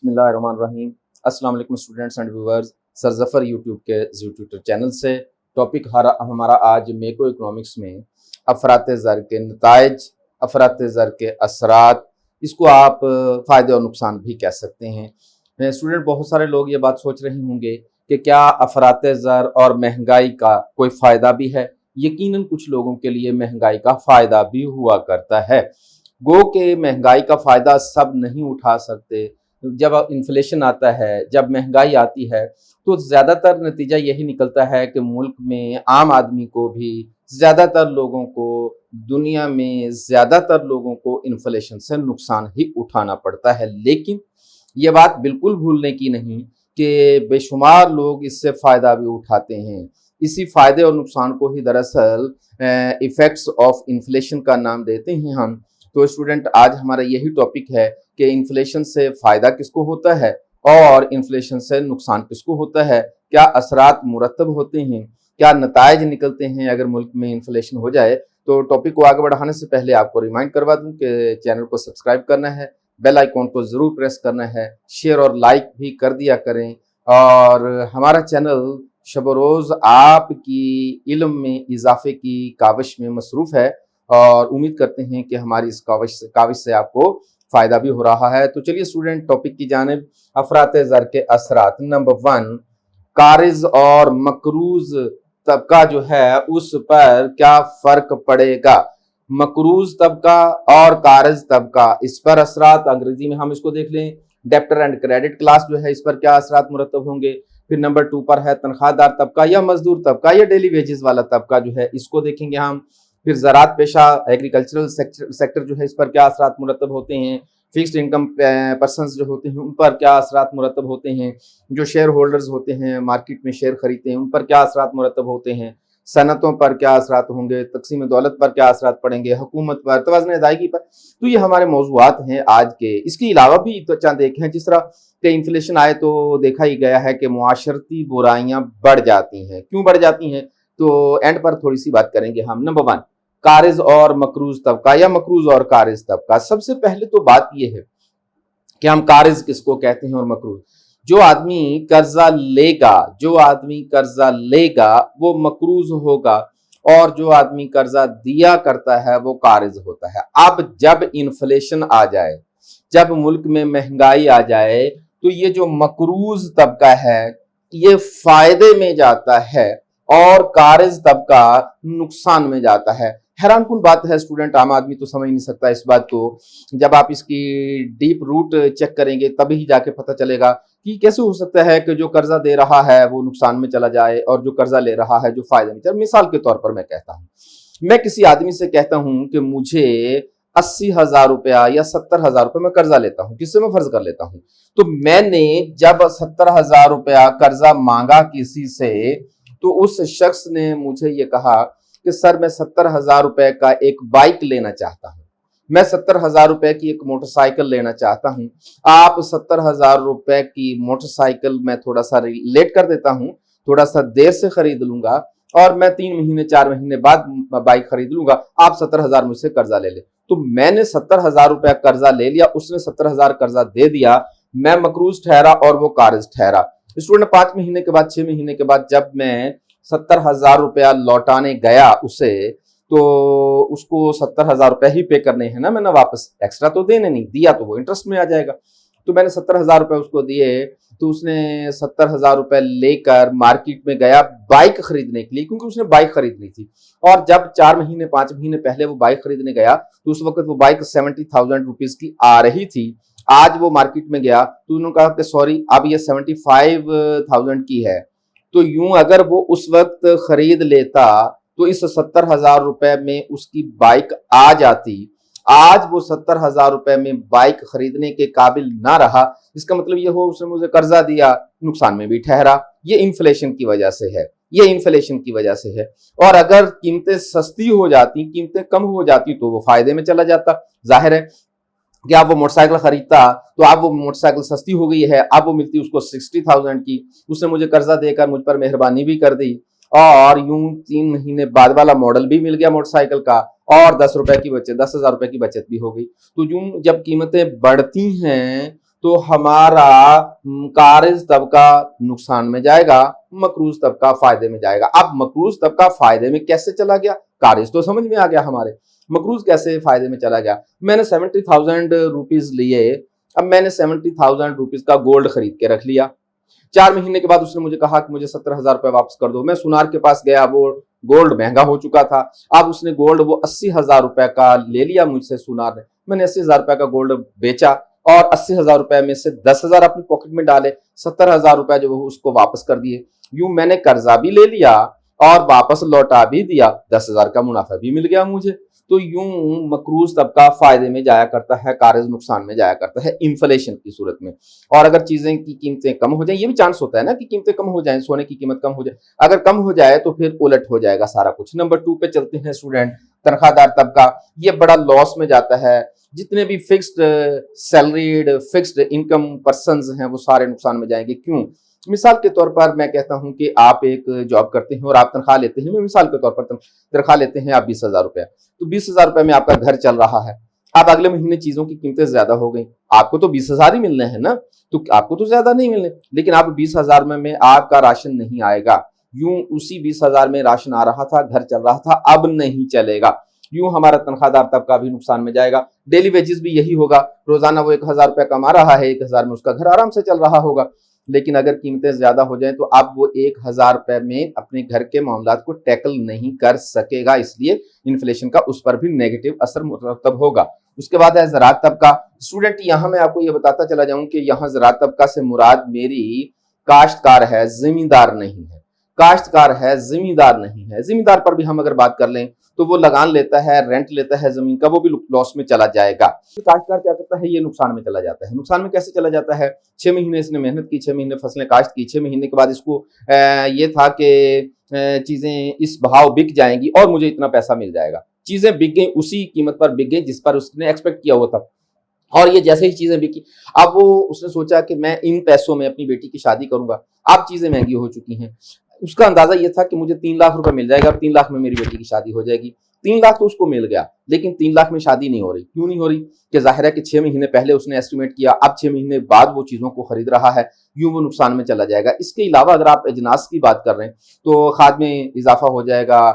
बिस्मिल्लाहिर्रहमानिर्रहीम। अस्सलाम वालेकुम students and viewers. Sir Zafar YouTube के ट्विटर चैनल से टॉपिक हमारा आज मैक्रो इकोनॉमिक्स में अफरात ज़र के नताइज, अफरात ज़र के असरात, इसको आप फ़ायदे और नुकसान भी कह सकते हैं। स्टूडेंट, बहुत सारे लोग ये बात सोच रहे होंगे कि क्या अफरात ज़र और महंगाई का कोई फ़ायदा भी है। यकीनन कुछ लोगों के लिए महंगाई का फ़ायदा भी हुआ करता है। गो के महंगाई का फ़ायदा सब नहीं उठा सकते। जब इन्फ्लेशन आता है, जब महंगाई आती है, तो ज़्यादातर नतीजा यही निकलता है कि मुल्क में आम आदमी को भी, ज़्यादातर लोगों को, दुनिया में ज़्यादातर लोगों को इन्फ्लेशन से नुकसान ही उठाना पड़ता है। लेकिन ये बात बिल्कुल भूलने की नहीं कि बेशुमार लोग इससे फ़ायदा भी उठाते हैं। इसी फ़ायदे और नुकसान को ही दरअसल इफ़ेक्ट्स ऑफ इन्फ्लेशन का नाम देते हैं हम। तो स्टूडेंट, आज हमारा यही टॉपिक है कि इन्फ्लेशन से फ़ायदा किसको होता है और इन्फ्लेशन से नुकसान किसको होता है, क्या असरात मुरतब होते हैं, क्या नताइज निकलते हैं अगर मुल्क में इन्फ्लेशन हो जाए। तो टॉपिक को आगे बढ़ाने से पहले आपको रिमाइंड करवा दूं कि चैनल को सब्सक्राइब करना है, बेल आइकॉन को ज़रूर प्रेस करना है, शेयर और लाइक भी कर दिया करें। और हमारा चैनल शब रोज़ आपकी इल्म में इजाफे की काविश में मसरूफ़ है और उम्मीद करते हैं कि हमारी इस काविश से आपको फ़ायदा भी हो रहा है। तो चलिए स्टूडेंट, टॉपिक की जानिब। अफरात ज़र के असरात। नंबर 1, कारिज और मकरूज तबका जो है उस पर क्या फ़र्क पड़ेगा। मकरूज तबका और कारिज तबका, इस पर असरात, अंग्रेजी में हम इसको देख लें डेब्टर एंड क्रेडिट क्लास जो है, इस पर क्या असरात मुरतब होंगे। फिर नंबर 2 पर है तनख्वाहदार तबका या मजदूर तबका या डेली वेजेस वाला तबका जो है, इसको देखेंगे हम। फिर ज़राअत पेशा एग्रीकल्चरल सेक्टर जो है, इस पर क्या असरात मुरतब होते हैं। फिक्स्ड इनकम पर्सनस जो होते हैं उन पर क्या असरात मुरतब होते हैं। जो शेयर होल्डर्स होते हैं, मार्केट में शेयर खरीदते हैं, उन पर क्या असरात मुरतब होते हैं। सनतों पर क्या असरात होंगे, तकसीम दौलत पर क्या असरात पड़ेंगे, हुकूमत पर, तवाज़ुन अदायगी पर। तो ये हमारे मौज़ूआत हैं आज के। इसके अलावा भी तो चंद एक हैं, जिस तरह कि इन्फ्लेशन आए तो देखा ही गया है कि मुआशरती बुराइयां बढ़ जाती हैं। क्यों बढ़ जाती हैं, तो एंड पर थोड़ी सी बात करेंगे हम। नंबर 1, कारिज और मकरूज तबका या मकरूज और कारिज तबका। सबसे पहले तो बात यह है कि हम कारिज किसको कहते हैं और मकरूज। जो आदमी कर्जा लेगा, जो आदमी कर्जा लेगा वो मकरूज होगा और जो आदमी कर्जा दिया करता है वो कारिज होता है। अब जब इन्फ्लेशन आ जाए, जब मुल्क में महंगाई आ जाए, तो ये जो मकरूज तबका है ये फायदे में जाता है और कारिज तबका नुकसान में जाता है। हैरान कुन बात है स्टूडेंट, आम आदमी तो समझ नहीं सकता इस बात को। जब आप इसकी डीप रूट चेक करेंगे तभी जाके पता चलेगा कि कैसे हो सकता है कि जो कर्जा दे रहा है वो नुकसान में चला जाए और जो कर्जा ले रहा है जो फायदे में चले। मिसाल के तौर पर मैं कहता हूं, मैं किसी आदमी से कहता हूं कि मुझे 80,000 रुपया या 70,000 रुपया मैं कर्जा लेता हूं, किससे मैं फर्ज कर लेता हूं। तो मैंने जब 70,000 रुपया कर्जा मांगा किसी से, तो उस शख्स ने मुझे ये कहा कि सर मैं 70,000 रुपए का एक बाइक लेना चाहता हूं, मैं 70,000 रुपए की एक मोटरसाइकिल लेना चाहता हूं। आप 70,000 रुपए की मोटरसाइकिल मैं थोड़ा सा लेट कर देता हूं, थोड़ा सा देर से खरीद लूंगा और मैं 3 महीने 4 महीने बाद बाइक खरीद लूंगा, आप 70,000 मुझसे कर्जा ले ले। तो मैंने 70,000 रुपया कर्जा ले लिया, उसने 70,000 कर्जा दे दिया, मैं मकरूज ठहरा और वो कारिज ठहरा। स्टूडेंट, 5 महीने के बाद, 6 महीने के बाद जब मैं 70,000 रुपया लौटाने गया उसे, तो उसको 70,000 रुपया ही पे करने हैं ना मैंने वापस, एक्स्ट्रा तो देने नहीं दिया, तो वो इंटरेस्ट में आ जाएगा। तो मैंने 70,000 रुपये उसको दिए, तो उसने 70,000 रुपये लेकर मार्केट में गया बाइक खरीदने के लिए, क्योंकि उसने बाइक खरीदनी थी। और जब 4 महीने 5 महीने पहले वो बाइक खरीदने गया तो उस वक्त वो बाइक 70,000 रुपीज की आ रही थी। आज वो मार्केट में गया तो उन्होंने कहा कि सॉरी अब ये 75,000 की है। तो यूं अगर वो उस वक्त खरीद लेता तो इस 70,000 रुपए में उसकी बाइक आ जाती। आज वो 70,000 रुपए में बाइक खरीदने के काबिल ना रहा। इसका मतलब ये हो उसने मुझे कर्जा दिया, नुकसान में भी ठहरा। ये इन्फ्लेशन की वजह से है, ये इन्फ्लेशन की वजह से है। और अगर कीमतें सस्ती हो जाती, कीमतें कम हो जाती तो वो फायदे में चला जाता। जाहिर है कि आप वो मोटरसाइकिल खरीदता तो आप वो मोटरसाइकिल सस्ती हो गई है, अब वो मिलती उसको 60,000 की। उसने मुझे कर्जा देकर मुझ पर मेहरबानी भी कर दी और यूं 3 महीने बाद वाला मॉडल भी मिल गया मोटरसाइकिल का और 10 रुपए की बचत, 10,000 रुपए की बचत भी हो गई। तो यूं जब कीमतें बढ़ती हैं तो हमारा कारिज तबका नुकसान में जाएगा, मकरूज तबका फायदे में जाएगा। अब मकरूज तबका फायदे में कैसे चला गया, कारिज तो समझ में आ गया हमारे, मकरूज कैसे फायदे में चला गया। मैंने 70,000 रुपीज लिए, अब मैंने 70,000 रुपीज का गोल्ड खरीद के रख लिया। 4 महीने के बाद उसने मुझे कहा कि मुझे 70,000 रुपए वापस कर दो। मैं सुनार के पास गया, वो गोल्ड महंगा हो चुका था। अब उसने गोल्ड वो 80,000 रुपए का ले लिया मुझसे सुनार ने। मैंने 80,000 रुपए का गोल्ड बेचा और 80,000 रुपए में से 10,000 अपनी पॉकेट में डाले, 70,000 रुपए जो उसको वापस कर दिए। यूं मैंने कर्जा भी ले लिया और वापस लौटा भी दिया, 10,000 का मुनाफा भी मिल गया मुझे। तो यूं मकरूज तबका फायदे में जाया करता है, कारिज नुकसान में जाया करता है इन्फ्लेशन की सूरत में। और अगर चीजें की कीमतें कम हो जाए, ये भी चांस होता है ना कि कीमतें कम हो जाए, सोने की कीमत कम हो जाए। अगर कम हो जाए तो फिर उलट हो जाएगा सारा कुछ। नंबर 2 पे चलते हैं स्टूडेंट, तनख्वाहदार तबका, ये बड़ा लॉस में जाता है। जितने भी fixed salaried fixed income persons हैं वो सारे नुकसान में जाएंगे। क्यों? मिसाल के तौर पर मैं कहता हूं कि आप एक जॉब करते हैं और आप तनख्वाह लेते हैं, मैं मिसाल के तौर पर तनख्वाह लेते हैं आप 20,000 रुपए, तो 20,000 रुपए में आपका घर चल रहा है। अब अगले महीने चीजों की कीमतें ज्यादा हो गई, आपको तो 20,000 ही मिलने हैं ना, तो आपको तो ज्यादा नहीं मिलने, लेकिन आप 20,000 में आपका राशन नहीं आएगा। यूं उसी 20,000 में राशन आ रहा था, घर चल रहा था, अब नहीं चलेगा। यूं हमारा तनख्वाहदार तबका भी नुकसान में जाएगा। डेली वेजेस भी यही होगा, रोजाना वो 1,000 रुपया कमा रहा है, 1,000 में उसका घर आराम से चल रहा होगा। लेकिन अगर कीमतें ज्यादा हो जाएं तो अब वो 1,000 रुपए में अपने घर के मामलात को टैकल नहीं कर सकेगा, इसलिए इन्फ्लेशन का उस पर भी नेगेटिव असर मुरतब होगा। उसके बाद है ज़राअत तबका। स्टूडेंट यहाँ मैं आपको ये बताता चला जाऊं कि यहाँ ज़राअत तबका से मुराद मेरी काश्तकार है, जिमींदार नहीं है। काश्तकार है, जिमींदार नहीं है। जिमींदार पर भी हम अगर बात कर लें तो वो लगान लेता है, रेंट लेता है जमीन का, वो भी लॉस में चला जाएगा। तो काश्तकार क्या करता है, ये नुकसान में चला जाता है। नुकसान में कैसे चला जाता है? 6 महीने इसने मेहनत की, 6 महीने फसलें काश्त की, 6 महीने के बाद इसको ये था कि चीजें इस भाव बिक जाएंगी और मुझे इतना पैसा मिल जाएगा। चीजें बिक गई, उसी कीमत पर बिक गई जिस पर उसने एक्सपेक्ट किया हुआ था। और ये जैसे ही चीजें बिकी, अब वो उसने सोचा कि मैं इन पैसों में अपनी बेटी की शादी करूंगा। अब चीजें महंगी हो चुकी हैं। उसका अंदाजा ये था कि मुझे 3 लाख रुपए मिल जाएगा, 3 लाख में मेरी बेटी की शादी हो जाएगी। 3 लाख तो उसको मिल गया, लेकिन 3 लाख में शादी नहीं हो रही। क्यों नहीं हो रही? कि जाहिर है कि 6 महीने पहले उसने एस्टिमेट किया, अब 6 महीने बाद वो चीजों को खरीद रहा है, यूं वो नुकसान में चला जाएगा। इसके अलावा अगर आप अजनास की बात कर रहे हैं तो खाद में इजाफा हो जाएगा,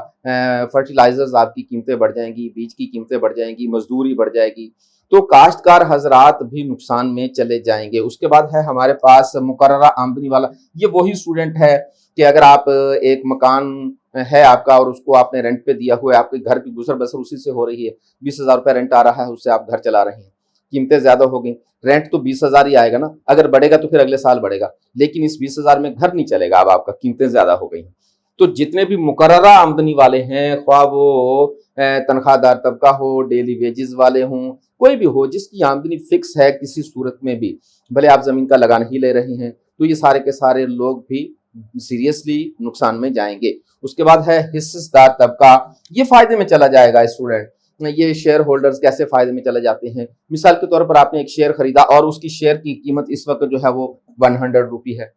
फर्टिलाइजर्स आपकी कीमतें बढ़ जाएंगी, बीज की कीमतें बढ़ जाएंगी, मजदूरी बढ़ जाएगी, तो काश्तकार हजरात भी नुकसान में चले जाएंगे। उसके बाद है हमारे पास मुकर्ररा आमदनी वाला। ये वही स्टूडेंट है कि अगर आप एक मकान है आपका और उसको आपने रेंट पे दिया हुआ है, आपके घर की गुजर बसर उसी से हो रही है, 20,000 रुपये रेंट आ रहा है, उससे आप घर चला रहे हैं। कीमतें ज्यादा हो गई, रेंट तो 20,000 ही आएगा ना, अगर बढ़ेगा तो फिर अगले साल बढ़ेगा, लेकिन इस 20,000 में घर नहीं चलेगा, अब आपका कीमतें ज्यादा हो गई। तो जितने भी मुकर्ररा आमदनी वाले हैं, ख्वाह वो तनख्वाहदार तबका हो, डेली वेजेस वाले हों, कोई भी हो जिसकी आमदनी फिक्स है किसी सूरत में भी, भले आप जमीन का लगान ही ले रहे हैं, तो ये सारे के सारे लोग भी सीरियसली नुकसान में जाएंगे। उसके बाद है हिस्सेदार तबका, ये फायदे में चला जाएगा स्टूडेंट। ये शेयर होल्डर्स कैसे फायदे में चले जाते हैं? मिसाल के तौर पर आपने एक शेयर खरीदा और उसकी शेयर की कीमत इस वक्त जो है वो 100 रुपी है।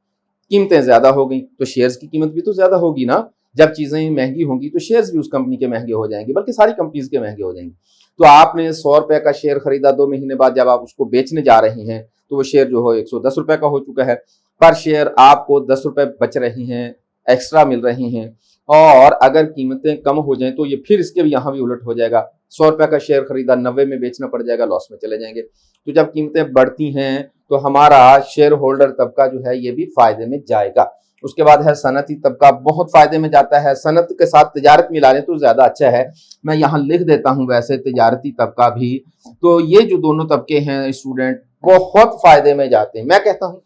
कीमतें ज्यादा हो गई तो शेयर्स की कीमत भी तो ज्यादा होगी ना। जब चीजें महंगी होंगी तो शेयर्स भी उस कंपनी के महंगे हो जाएंगे, बल्कि सारी कंपनीज के महंगे हो जाएंगे। तो आपने 100 रुपए का शेयर खरीदा, 2 महीने बाद जब आप उसको बेचने जा रहे हैं तो वो शेयर जो हो 110 रुपए का हो चुका है। पर शेयर आपको 10 रुपए बच रही हैं, एक्स्ट्रा मिल रही हैं। और अगर कीमतें कम हो जाएं तो ये फिर इसके भी यहाँ भी उलट हो जाएगा। 100 रुपए का शेयर खरीदा, 90 में बेचना पड़ जाएगा, लॉस में चले जाएंगे। तो जब कीमतें बढ़ती हैं तो हमारा शेयर होल्डर तबका जो है ये भी फायदे में जाएगा। उसके बाद है सनती तबका, बहुत फायदे में जाता है। सनत के साथ तिजारत मिला लें तो ज्यादा अच्छा है, मैं यहाँ लिख देता हूँ वैसे तिजारती तबका भी। तो ये जो दोनों तबके हैं स्टूडेंट बहुत फायदे में जाते हैं। मैं कहता हूँ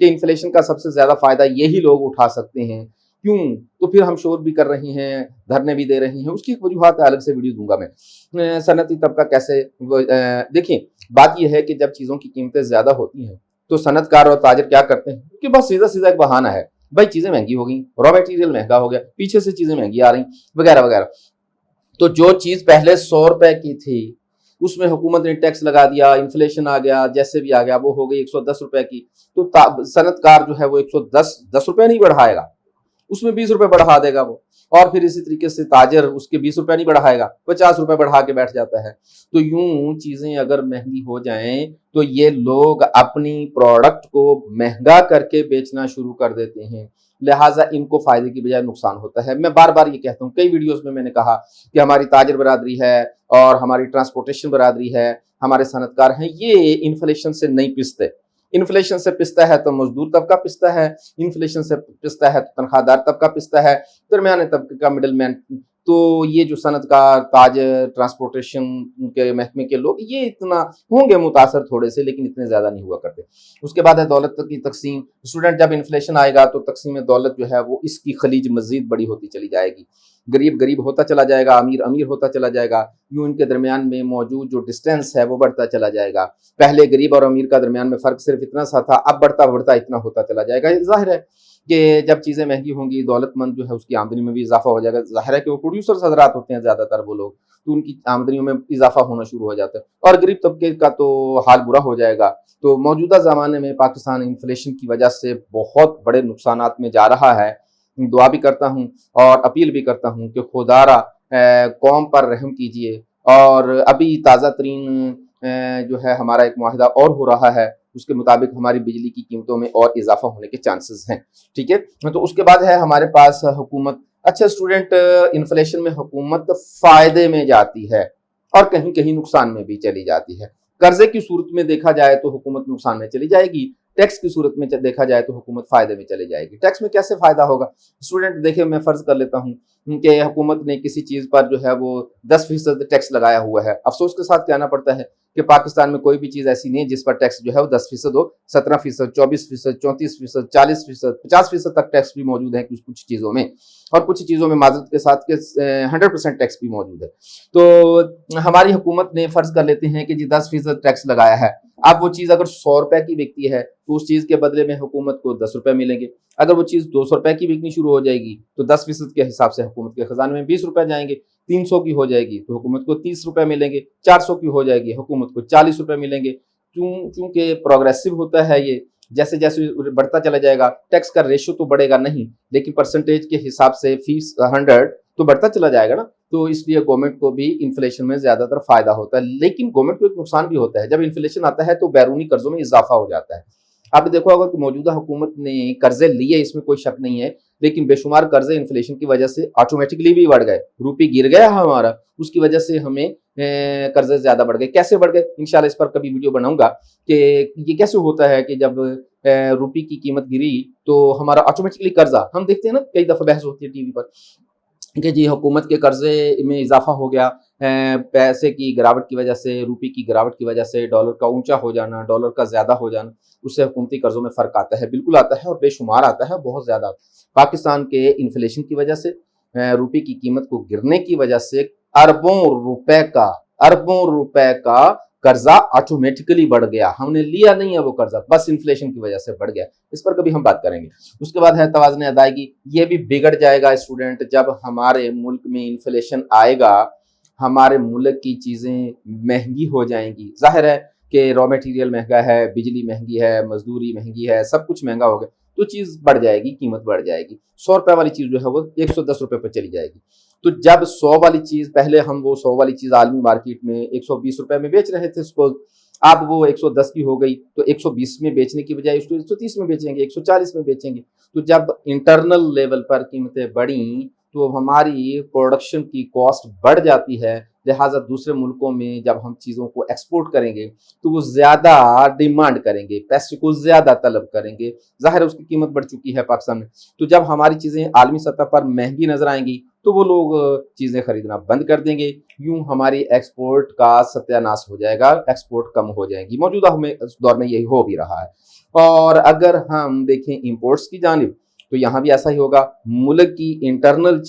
कि इन्फ्लेशन का सबसे ज्यादा फायदा यही लोग उठा सकते हैं। क्यों? तो फिर हम शोर भी कर रहे हैं, धरने भी दे रहे हैं, उसकी एक वजूहत अलग से वीडियो दूंगा मैं। सनती तबका कैसे, देखिए बात यह है कि जब चीजों की कीमतें ज्यादा होती हैं तो सनतकार और ताजर क्या करते हैं कि बस सीधा सीधा एक बहाना है, भाई चीजें महंगी हो गई, रॉ मटेरियल महंगा हो गया, पीछे से चीजें महंगी आ रही वगैरह वगैरह। तो जो चीज पहले 100 रुपए की थी उसमें हुकूमत ने टैक्स लगा दिया, इन्फ्लेशन आ गया, जैसे भी आ गया, वो हो गई 110 रुपए की। तो सनतकार जो है वो 110 रुपए नहीं बढ़ाएगा, उसमें 20 रुपए बढ़ा देगा वो। और फिर इसी तरीके से ताजर उसके 20 रुपए नहीं बढ़ाएगा, 50 रुपए बढ़ा के बैठ जाता है। तो यूं चीजें अगर महंगी हो जाएं तो ये लोग अपनी प्रोडक्ट को महंगा करके बेचना शुरू कर देते हैं, लिहाजा इनको फायदे की बजाय नुकसान होता है। मैं बार बार ये कहता हूँ, कई वीडियोस में मैंने कहा कि हमारी ताजर बरादरी है और हमारी ट्रांसपोर्टेशन बरादरी है, हमारे सनतकार हैं, ये इन्फ्लेशन से नहीं पिसते। इन्फ्लेशन से पिसता है तो मजदूर तबका पिसता है, इन्फ्लेशन से पिसता है तो तनख्वाहदार तबका पिसता है, दरमियाने तबके का मिडिल मैन। तो ये जो सनतकार, ताजर, ट्रांसपोर्टेशन के महकमे के लोग, ये इतना होंगे मुतासर थोड़े से, लेकिन इतने ज्यादा नहीं हुआ करते। उसके बाद है दौलत की तकसीम। स्टूडेंट, जब इन्फ्लेशन आएगा तो तकसीम दौलत जो है वो इसकी खलीज मजीद बड़ी होती चली जाएगी। गरीब गरीब होता चला जाएगा, अमीर अमीर होता चला जाएगा। यूं इनके दरमियान में मौजूद जो डिस्टेंस है वो बढ़ता चला जाएगा। पहले गरीब और अमीर का दरमियान में फर्क सिर्फ इतना सा था, अब बढ़ता बढ़ता इतना होता चला जाएगा। जाहिर है कि जब चीजें महंगी होंगी, दौलतमंद जो है उसकी आमदनी में भी इजाफा हो जाएगा। जाहिर है कि वो प्रोड्यूसर्स हजरात होते हैं ज्यादातर वो लोग, तो उनकी आमदनियों में इजाफा होना शुरू हो जाता है, और गरीब तबके का तो हाल बुरा हो जाएगा। तो मौजूदा जमाने में पाकिस्तान इन्फ्लेशन की वजह से बहुत बड़े नुकसानात में जा रहा है। दुआ भी करता हूँ और अपील भी करता हूँ कि खुदारा कौम पर रहम कीजिए। और अभी ताज़ा तरीन जो है हमारा एक मुआहिदा और हो रहा है, उसके मुताबिक हमारी बिजली की कीमतों में और इजाफा होने के चांसेस हैं। ठीक है, तो उसके बाद है हमारे पास हुकूमत। अच्छा स्टूडेंट, इन्फ्लेशन में हुकूमत फायदे में जाती है और कहीं कहीं नुकसान में भी चली जाती है। कर्जे की सूरत में देखा जाए तो हुकूमत नुकसान में चली जाएगी, टैक्स की सूरत में देखा जाए तो हुकूमत फायदे में चली जाएगी। टैक्स में कैसे फायदा होगा स्टूडेंट? देखिए, मैं फर्ज कर लेता हूँ कि हुकूमत ने किसी चीज पर जो है वो 10% टैक्स लगाया हुआ है। अफसोस के साथ कहना पड़ता है कि पाकिस्तान में कोई भी चीज ऐसी नहीं है जिस पर टैक्स जो है वो 10% हो। 17%, 24%, 34%, 40%, 50% तक टैक्स भी मौजूद है कुछ कुछ चीजों में, और कुछ चीजों में माजरत के साथ के 100% टैक्स भी मौजूद है। तो हमारी हुकूमत ने फर्ज कर लेते हैं कि जी 10% टैक्स लगाया है। अब वो चीज अगर 100 रुपए की बिकती है तो उस चीज के बदले में हुकूमत को 10 रुपए मिलेंगे। अगर वो चीज 200 रुपए की बिकनी शुरू हो जाएगी तो 10% के हिसाब से हुकूमत के खजाने में 20 रुपए जाएंगे। 300 की हो जाएगी तो हुकूमत को 30 रुपए मिलेंगे। 400 की हो जाएगी हुकूमत को 40 रुपए मिलेंगे। चूंकि प्रोग्रेसिव होता है ये, जैसे जैसे बढ़ता चला जाएगा, टैक्स का रेशियो तो बढ़ेगा नहीं, लेकिन परसेंटेज के हिसाब से फीस 100 तो बढ़ता चला जाएगा ना। तो इसलिए गवर्नमेंट को भी इन्फ्लेशन में ज्यादातर फायदा होता है, लेकिन गवर्नमेंट को एक नुकसान भी होता है। जब इन्फ्लेशन आता है तो बैरूनी कर्जों में इजाफा हो जाता है। आप देखो, अगर मौजूदा हुकूमत ने कर्जे लिए, इसमें कोई शक नहीं है, लेकिन बेशुमार कर्जे इन्फ्लेशन की वजह से ऑटोमेटिकली भी बढ़ गए। रूपी गिर गया हमारा, उसकी वजह से हमें कर्जे ज्यादा बढ़ गए। कैसे बढ़ गए, इंशाल्लाह इस पर कभी वीडियो बनाऊंगा कि ये कैसे होता है कि जब रुपये की कीमत गिरी तो हमारा ऑटोमेटिकली कर्जा, हम देखते हैं ना, कई दफा बहस होती है टीवी पर कि जी हुकूमत के कर्जे में इजाफा हो गया, पैसे की गिरावट की वजह से, रुपये की गिरावट की वजह से, डॉलर का ऊंचा हो जाना, डॉलर का ज्यादा हो जाना, उससे हुकूमती कर्जों में फर्क आता है। बिल्कुल आता है और बेशुमार आता है, बहुत ज्यादा। पाकिस्तान के इन्फ्लेशन की वजह से, रुपये की कीमत को गिरने की वजह से अरबों रुपए का कर्जा ऑटोमेटिकली बढ़ गया। हमने लिया नहीं है वो कर्जा, बस इन्फ्लेशन की वजह से बढ़ गया। इस पर कभी हम बात करेंगे। उसके बाद है तवाज़ुन अदायगी। ये भी बिगड़ जाएगा स्टूडेंट जब हमारे मुल्क में इन्फ्लेशन आएगा, हमारे मुल्क की चीजें महंगी हो जाएंगी। जाहिर है कि रॉ मटेरियल महंगा है, बिजली महंगी है, मजदूरी महंगी है, सब कुछ महंगा हो गया, तो चीज बढ़ जाएगी, कीमत बढ़ जाएगी। 100 रुपए वाली चीज जो है वो 110 रुपए पर चली जाएगी। तो जब 100 वाली चीज, पहले हम वो 100 वाली चीज आलमी मार्केट में 120 रुपए में बेच रहे थे सपोज, अब वो 110 की हो गई, तो 120 में बेचने की बजाय उसको 130 में बेचेंगे, 140 में बेचेंगे। तो जब इंटरनल लेवल पर कीमतें बढ़ी तो हमारी प्रोडक्शन की कॉस्ट बढ़ जाती है, लिहाजा दूसरे मुल्कों में जब हम चीज़ों को एक्सपोर्ट करेंगे तो वो ज़्यादा डिमांड करेंगे, पैसे को ज़्यादा तलब करेंगे। ज़ाहिर है उसकी कीमत बढ़ चुकी है पाकिस्तान में। तो जब हमारी चीज़ें आलमी सतह पर महंगी नजर आएंगी तो वो लोग चीज़ें खरीदना बंद कर देंगे। यूं हमारी एक्सपोर्ट का सत्यानाश हो जाएगा, एक्सपोर्ट कम हो जाएगी। मौजूदा हमें इस दौर में यही हो भी रहा है। और अगर हम देखें इंपोर्ट्स की जानिब, तो यहाँ भी ऐसा ही होगा। मुल्क की इंटरनल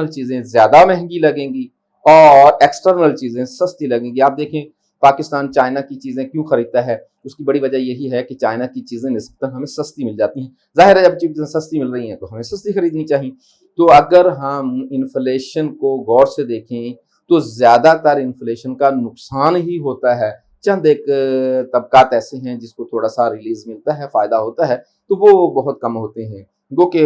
चीज़ें ज़्यादा महंगी लगेंगी और एक्सटर्नल चीज़ें सस्ती लगेंगी। आप देखें पाकिस्तान चाइना की चीज़ें क्यों खरीदता है, उसकी बड़ी वजह यही है कि चाइना की चीज़ें निस्बतन हमें सस्ती मिल जाती हैं। जाहिर है जब चीज़ें सस्ती मिल रही हैं तो हमें सस्ती खरीदनी चाहिए। तो अगर हम इन्फ्लेशन को गौर से देखें तो ज़्यादातर इन्फ्लेशन का नुकसान ही होता है। चंद एक तबकात ऐसे हैं जिसको थोड़ा सा रिलीज मिलता है, फ़ायदा होता है, तो वो बहुत कम होते हैं। गो कि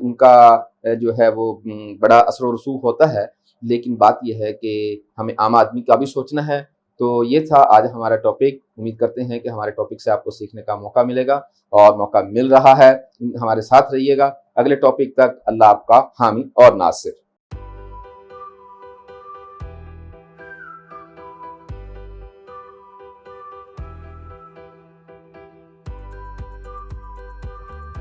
उनका जो है वो बड़ा असर व रसूख होता है, लेकिन बात ये है कि हमें आम आदमी का भी सोचना है। तो ये था आज हमारा टॉपिक। उम्मीद करते हैं कि हमारे टॉपिक से आपको सीखने का मौका मिलेगा और मौका मिल रहा है। हमारे साथ रहिएगा। अगले टॉपिक तक अल्लाह आपका हामी और नासिर।